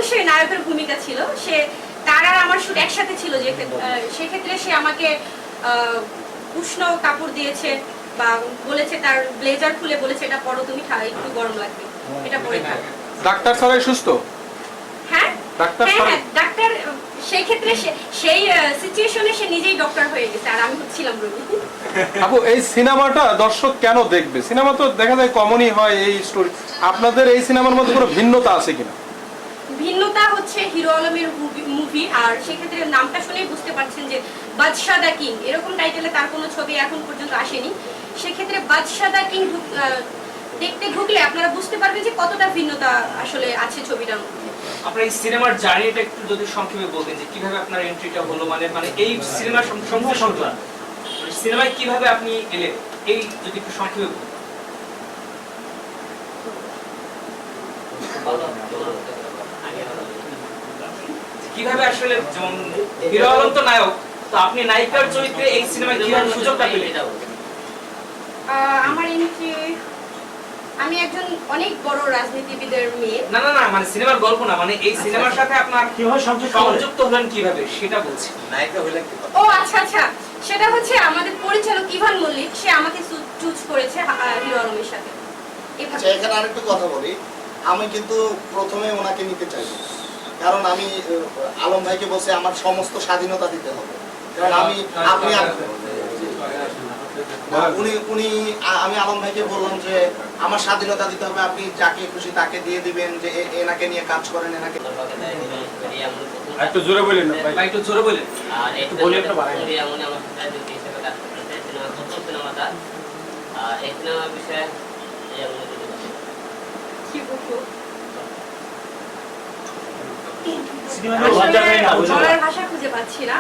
অবশ্যই নায়কের ভূমিকা ছিল। সে তার আর আমার শুট একসাথে ছিল, যে সেক্ষেত্রে সে আমাকে উষ্ণ কাপড় দিয়েছে বা বলেছে, তার ব্লেজার খুলে বলেছে এটা পরো তুমি, একটু গরম লাগবে, এটা পরে থাকো। ডাক্তার ছাড়াই সুস্থ? হ্যাঁ ডাক্তার ডাক্তার সেই ক্ষেত্রে সেই সিচুয়েশনে সে নিজেই ডক্টর হয়ে গেছে, আর আমি ছিলাম রোগী। আপু, এই সিনেমাটা দর্শক কেন দেখবে? সিনেমা তো দেখা যায় কমনই হয় এই স্টোরি, আপনাদের এই সিনেমার মধ্যে কোনো ভিন্নতা আছে কিনা? ভিন্নতা হচ্ছে হিরো আলমের মুভি, আর সেক্ষেত্রে নামটা শুনেই বুঝতে পারছেন যে বাদশা দা কিং, এরকম টাইটেলে তার কোনো ছবি এখন পর্যন্ত আসেনি। সেক্ষেত্রে বাদশা দা কিং দেখতে ঢুকলে আপনারা বুঝতে পারবেন যে কতটা ভিন্নতা আসলে আছে ছবিটার মধ্যে। আপনার এই সিনেমার জার্নিটা একটু যদি সংক্ষেপে বলতেন যে কিভাবে আপনার এন্ট্রিটা হলো, মানে এই সিনেমার সংখ্যা সিনেমায় কিভাবে আপনি এলেন, এই যদি একটু সংক্ষেপে কিভাবে আসলে, যেমন হিরো আলম তো নায়ক, তো আপনি নায়িকার চরিত্রে এই সিনেমায় কিভাবে সুযোগটা পেলেন? আমার এন্ট্রি, আমি একজন অনেক বড় রাজনীতিবিদের মেয়ে। না না না, মানে সিনেমার গল্প না, মানে এই সিনেমার সাথে আপনার কিভাবে সংযুক্ত হলেন, কিভাবে সেটা বলছি। নায়িকা হলেন কিভাবে? ও আচ্ছা আচ্ছা, সেটা হচ্ছে আমাদের পরিচালক ইভান মল্লিক, সে আমাকে চুজ করেছে হিরো আলমের সাথে। আচ্ছা, এখানে আরেকটু কথা বলি। আমি কিন্তু প্রথমে ওনাকে নিতে চাই, কারণ আমি আলম ভাইকে বলছি আমার সমস্ত স্বাধীনতা দিতে হবে, কারণ আমি আমি আলম ভাইকে বললাম যে আমার স্বাধীনতা দিতে হবে, আপনি যাকে খুশি তাকে দিয়ে দিবেন, যে এনাকে নিয়ে কাজ করেন, এনাকে। একটু জোরে বলেন ভাই, একটু জোরে বলেন। আর একটু বলি একটা বাড়াই এমন আমার সাথে যদি হিসেবে কাজ করতেছে সিনেমা, প্রথম সিনেমাটা এই সিনেমার বিষয়ে এমন কি বলবো, বলার ভাষা খুঁজে পাচ্ছি না।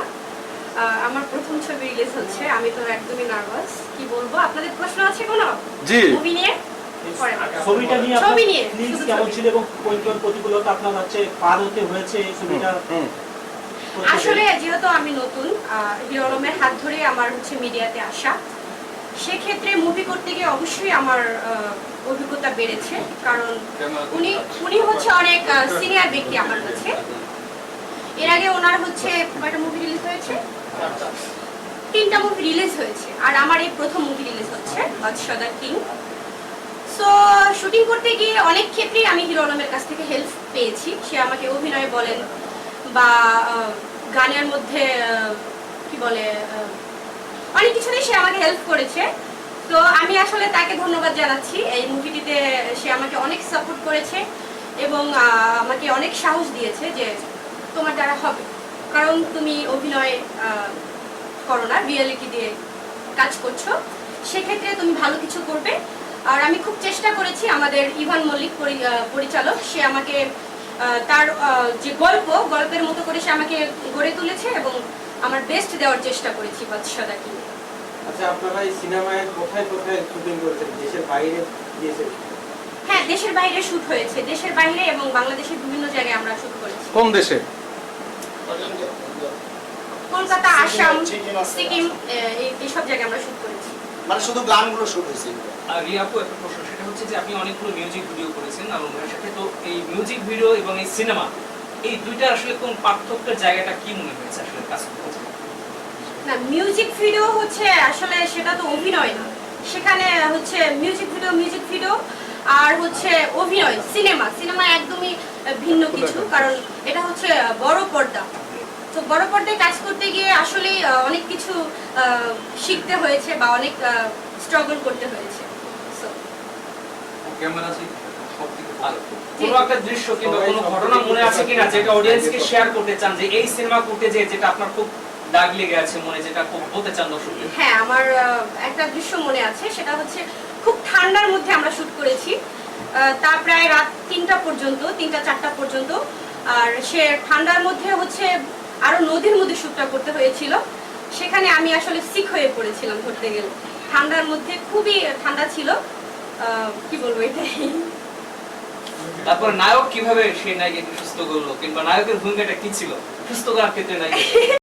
আমার প্রথম ছবি রিলিজ হচ্ছে, আমি তো একদমই নার্ভাস। কি বলবো, আপনাদের প্রশ্ন আছে কোনো? জি, মুভি নিয়ে, ছবিটা নিয়ে ছবি নিয়ে প্লিজ কেমন ছিল এবং কোন কোন প্রতিকূলতা আপনার হচ্ছে পার হতে হয়েছে এই ছবিটা? আসলে যেহেতু আমি নতুন, হিরো আলমের হাত ধরে আমার হচ্ছে মিডিয়াতে আসা, সেক্ষেত্রে মুভি করতে গিয়ে অবশ্যই আমার অভিজ্ঞতা বেড়েছে, কারণ উনি হচ্ছে অনেক সিনিয়র ব্যক্তি আমার কাছে। এর আগে ওনার হচ্ছে কয়টা মুভি রিলিজ হয়েছে? 3টা মুভি রিলিজ হয়েছে, আর আমার এই প্রথম মুভি রিলিজ হচ্ছে বাদশা দা কিং। সো শুটিং করতে গিয়ে অনেক ক্ষেত্রেই আমি হিরো আলমের কাছ থেকে হেল্প পেয়েছি। সে আমাকে অভিনয় বলেন বা গানের মধ্যে কি বলে, অনেক কিছুতেই সে আমাকে হেল্প করেছে। তো আমি আসলে তাকে ধন্যবাদ জানাচ্ছি। এই মুভিটিতে সে আমাকে অনেক সাপোর্ট করেছে এবং আমাকে অনেক সাহস দিয়েছে যে তোমার দ্বারা হবে, কারণ তুমি অভিনয় করো না, রিয়েলিটি দিয়ে কাজ করছো, সেক্ষেত্রে তুমি ভালো কিছু করবে। আর আমি খুব চেষ্টা করেছি, আমাদের ইভান মল্লিক পরিচালক, সে আমাকে তার যে গল্পের মতো করে সে আমাকে গড়ে তুলেছে এবং আমার বেস্ট দেওয়ার চেষ্টা করেছি বাদশা দা কিং। আচ্ছা, আপনারা এই সিনেমায় কোথায় কোথায় শুটিং করেছেন? দেশের বাইরে গিয়েছেন? হ্যাঁ, দেশের বাইরে শুট হয়েছে, দেশের বাইরে এবং বাংলাদেশের বিভিন্ন জায়গায় আমরা শুট করেছি। কোন দেশে? কলকাতা, আসাম, সিকিম, এইসব জায়গায় আমরা শুট করেছি। মানে শুধু গানগুলো শুট হয়েছে। আর রিয়াপু, একটা প্রশ্ন, সেটা হচ্ছে যে আপনি অনেকগুলো মিউজিক ভিডিও করেছেন আলম ভাইয়ের সাথে, তো এই মিউজিক ভিডিও এবং এই সিনেমা, এই দুইটা আসলে কোন পার্থক্যের জায়গাটা কি মনে হয়েছে আসলে কাজ করতে? না, মিউজিক ভিডিও হচ্ছে আসলে সেটা তো অভিনয় না, সেখানে হচ্ছে মিউজিক ভিডিও আর হচ্ছে অভিনয়, সিনেমা একদমই ভিন্ন কিছু, কারণ এটা হচ্ছে বড় পর্দা। তো বড় পর্দায় কাজ করতে গিয়ে আসলে অনেক কিছু শিখতে হয়েছে বা অনেক স্ট্রাগল করতে হয়েছে। কোনো একটা দৃশ্য কিংবা কোনো ঘটনা মনে আছে কিনা যেটা অডিয়েন্সকে শেয়ার করতে চান, যে এই সিনেমা করতে যেটা আপনার খুব দাগ লেগে আছে মনে, যেটা খুব বলতে চান দর্শকদের? হ্যাঁ, আমার একটা দৃশ্য মনে আছে, সেটা হচ্ছে খুব ঠান্ডার মধ্যে আমরা শুট করেছি, তা প্রায় রাত 3টা 4টা পর্যন্ত। আর সে ঠান্ডার মধ্যে হচ্ছে আরো নদীর মধ্যে শুটটা করতে হয়েছিল, সেখানে আমি আসলে সিক হয়ে পড়েছিলাম ধরতে গেলে। ঠান্ডার মধ্যে খুবই ঠান্ডা ছিল, কি বলবো এটাই। তারপর নায়ক কিভাবে সেই নায়িকাকে সুস্থ করলো, কিংবা নায়কের ভূমিকাটা কি ছিল সুস্থ করার ক্ষেত্রে নায়িকা?